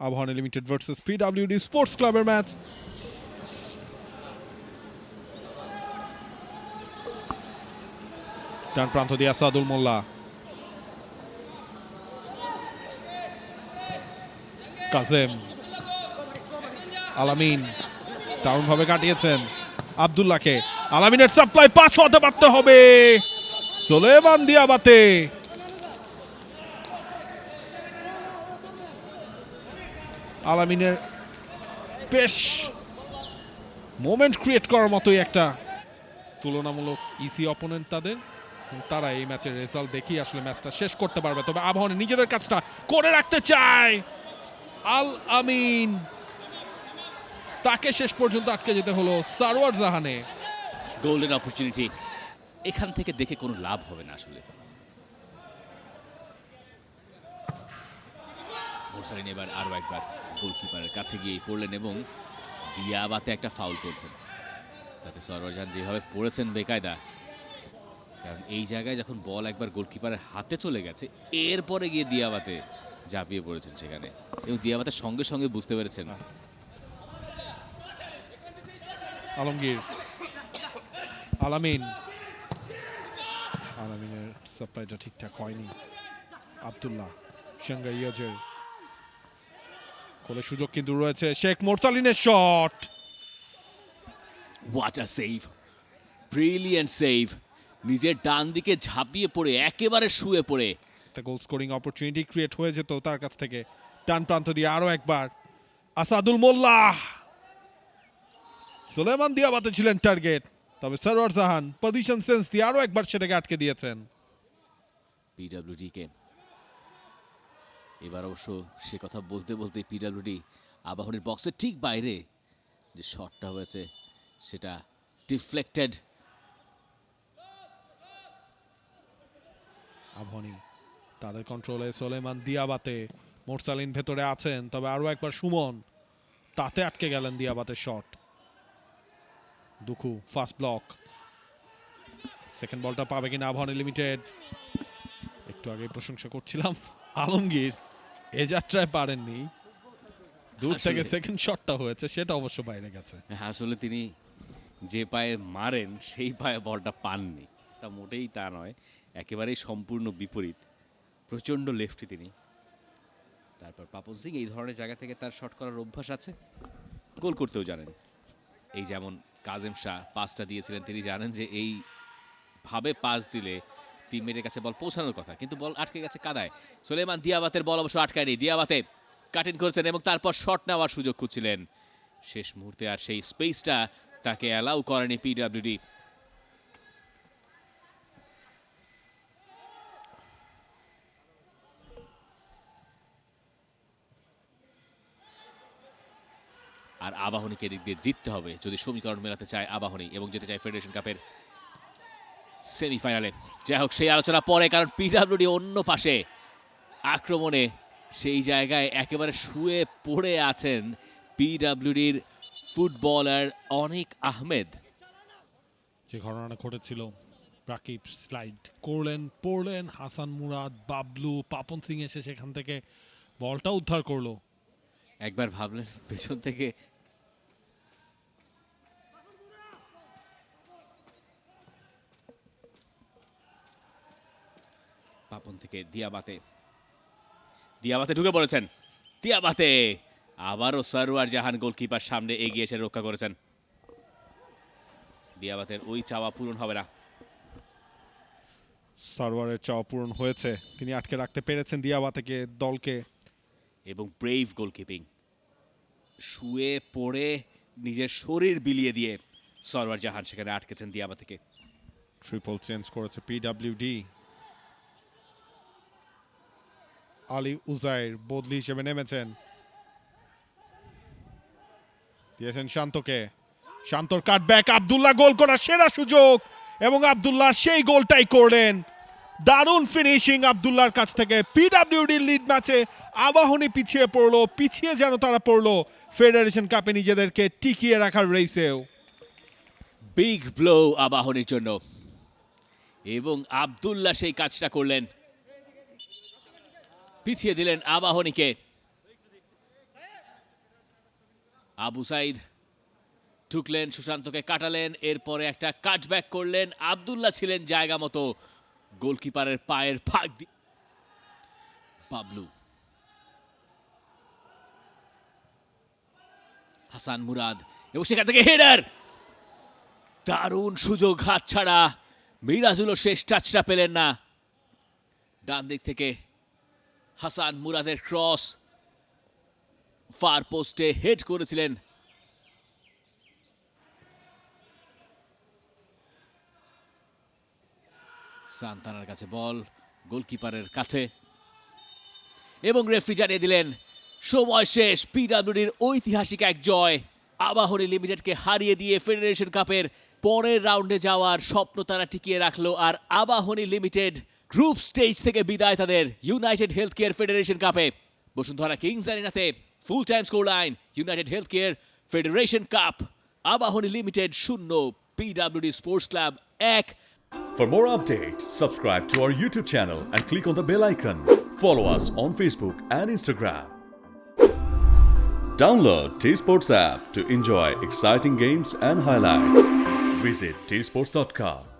Abahani limited versus PWD sports ক্লাবের match. ডান প্রান্ত দিয়ে আসাদুল মোল্লা, কাজেম, আলামিন দারুণ ভাবে কাটিয়েছেন আব্দুল্লাহকে। আলামিনের সাপ্লাই পাঁচ হতে পারতে হবে। সুলেমান দিয়াবাতে আলামিনের বেশ মোমেন্ট ক্রিয়েট করার মতোই একটা তুলনামূলক ইসি অপোনেন্ট তাদের। তারা এই ম্যাচের রেজাল্ট দেখি আসলে ম্যাচটা শেষ করতে পারবে। তবে আবাহনী নিজেদের কাজটা করে রাখতে চায়। আল আমিন, তাকে শেষ পর্যন্ত আটকে যেতে হলো সারওয়ার জাহানে। গোল্ডেন অপরচুনিটি, এখান থেকে দেখে কোনো লাভ হবে না আসলে। মোরসালিন এবার আরো একবার গোলকিপারের কাছে গিয়ে পড়লেন এবং দিয়াবাতে একটা ফাউল করছেন। তাতে সারওয়ার জাহান যেভাবে পড়েছেন বেকায়দা, কারণ এই জায়গায় যখন বল একবার গোলকিপারের হাতে চলে গেছে এরপরে গিয়ে দিয়াবাতে ঝাঁপিয়ে পড়েছেন সেখানে, এবং দিয়াবাতের সঙ্গে সঙ্গে বুঝতে পেরেছেন। আলমগীর, আলামিন, আলামিনের সাপ্লাইটা ঠিকঠাক হয়নি। আব্দুল্লাহ, সঙ্গে ইয়োজের কোলে সুযোগ কিন্তু রয়েছে। শেখ মোরসালিনের shot, what a save, brilliant save. নিজের ডান দিকে ঝাঁপিয়ে পড়ে একেবারে শুয়ে পড়ে একটা গোল স্কোরিং অপরচুনিটি ক্রিয়েট হয়ে যেত তার কাছ থেকে। ডান প্রান্ত দিয়ে আরো একবার আসাদুল মোল্লা, সুলেমান দিয়াবাতে ছিলেন টার্গেট, তবে সারওয়ার জাহান পজিশন সেন্স দিয়ে আরো একবার সেটাকে আটকে দিয়েছেন পিডব্লিউডি কে। এবার অবশ্য সে কথা বলতে বলতে পিডব্লিউডি আবাহনীর বক্সের ঠিক বাইরে যে শটটা হয়েছে সেটা ডিফ্লেক্টেড। আবাহনী তাদের কন্ট্রোলে সুলেমান দিয়াবাতে, মোরসালিন ভেতরে আছেন, তবে আরো একবার সুমন, তাতে আটকে গেলেন দিয়াবাতের shot. Dukhu fast block, second বলটা পাবে কিনা আবাহনী লিমিটেড। একটু আগে প্রশংসা করছিলাম আলমগীর এ যাত্রায় পারেননি, দূর থেকে সেকেন্ড শটটা হয়েছে সেটা অবশ্য বাইরে গেছে। আসলে তিনি যে পায়ে মারেন সেই পায়ে বলটা পাননি, তা মোটেই তা নয়, একেবারেই সম্পূর্ণ বিপরীত। প্রচন্ড লেফটি তিনি। তারপর পাপন সিং এই ধরনের জায়গা থেকে তার শট করার অভ্যাস আছে, গোল করতেও জানেন। এই যেমন কাজেম শাহ পাসটা দিয়েছিলেন, তিনি জানেন যে এই ভাবে পাস দিলে টিমমেটের কাছে বল পৌঁছানোর কথা, কিন্তু বল আটকে গেছে কাদায়। সুলেমান দিয়াবাতের বল অবশ্য আটকায়নি, দিয়াবাতে কাটিং করেছেন এবং তারপর শট নেওয়ার সুযোগ খুঁজছিলেন শেষ মুহূর্তে, আর সেই স্পেসটা তাকে অ্যালাউ করেনি পিডব্লিউডি। আর আবাহনীকে দিক দিয়ে জিততে হবে যদি সমীকরণ মেলাতে চায় আবাহনী এবং যেতে চায় ফেডারেশন কাপের সেমিফাইনালে। যাই হোক, সেই আলোচনা পরে, কারণ পিডব্লিউডি অন্য পাশে আক্রমণে সেই জায়গায় একেবারে শুয়ে পড়ে আছেন পিডব্লিউডির ফুটবলার অনিক আহমেদ। যে ঘটনাটা ঘটেছিল, রাকিব স্লাইড করলেন, পড়লেন, হাসান মুরাদ, বাবলু, পাপন সিং এসে সেখান থেকে বলটা উদ্ধার করলো। একবার ভাবলেন পেছন থেকে পাপন থেকে দিয়াবাতে, দিয়াবাতে ঢুকে পড়েছেন, দিয়াবাতে আবারও সারওয়ার জাহান গোলকিপার সামনে এগিয়ে এসে রক্ষা করেছেন। দিয়াবাতের ওই চাওয়া পূরণ হবে না। সারওয়ারের চাওয়া পূরণ হয়েছে, তিনি আটকে রাখতে পেরেছেন দিয়াবাতেকে, দলকে। এবং ব্রেভ গোলকিপিং, শুয়ে পড়ে নিজের শরীর বিলিয়ে দিয়ে সারওয়ার জাহান সেখানে আটকেছেন দিয়াবাতেকে। ট্রিপল চেঞ্জ করেছে পিডব্লিউডি। আলী উজাইর বদলি হিসেবে নেমেছেন, দিয়েছেন শান্তকে, শান্তর কাটব্যাক, আব্দুল্লাহ গোল করার সেরা সুযোগ এবং আব্দুল্লাহ সেই গোলটাই করলেন। দারুণ ফিনিশিং আব্দুল্লাহর কাছ থেকে। পিডব্লিউডি লিড ম্যাচে আবাহনী পিছিয়ে পড়লো, পিছিয়ে যেন তারা পড়লো ফেডারেশন কাপে নিজেদেরকে টিকিয়ে রাখার রেসেও। বিগ ব্লো আবাহনীর জন্য, এবং আব্দুল্লাহ সেই কাজটা করলেন, পিছিয়ে দিলেন আবাহনীকে। আবু সাইদ ঢুকলেন, সুশান্তকে কাটালেন, এরপরে একটা কাটব্যাক করলেন। আব্দুল্লাহ ছিলেন জায়গা মতো, গোলকিপারের পায়ের ফাঁক দিয়ে বাবলু। হাসান মুরাদ এবং সেখান থেকে হেডার, দারুণ সুযোগ হাতছাড়া। মিরাজুলও শেষ টাচটা পেলেন না। ডান দিক থেকে হাসান মুরাদের ক্রস, ফার পোস্টে হেড করেছিলেন। সান্তানার কাছে বল, গোলকিপারের কাছে, এবং রেফারি জানিয়ে দিলেন সময় শেষ। পিডব্লিউডির ঐতিহাসিক এক জয়, আবাহনী লিমিটেডকে হারিয়ে দিয়ে ফেডারেশন কাপের পরের রাউন্ডে যাওয়ার স্বপ্ন তারা টিকিয়ে রাখলো। আর আবাহনী লিমিটেড গ্রুপ স্টেজ থেকে বিদায় তাদের ইউনাইটেড হেলথ কেয়ার ফেডারেশন কাপে। বসুন্ধরা কিংস অ্যারিনাতে full time score line, united health care federation cup, Abahani limited 0, PWD sports club 1। For more updates, subscribe to our YouTube channel and click on the bell icon. Follow us on Facebook and Instagram. Download T-Sports app to enjoy exciting games and highlights. Visit tsports.com.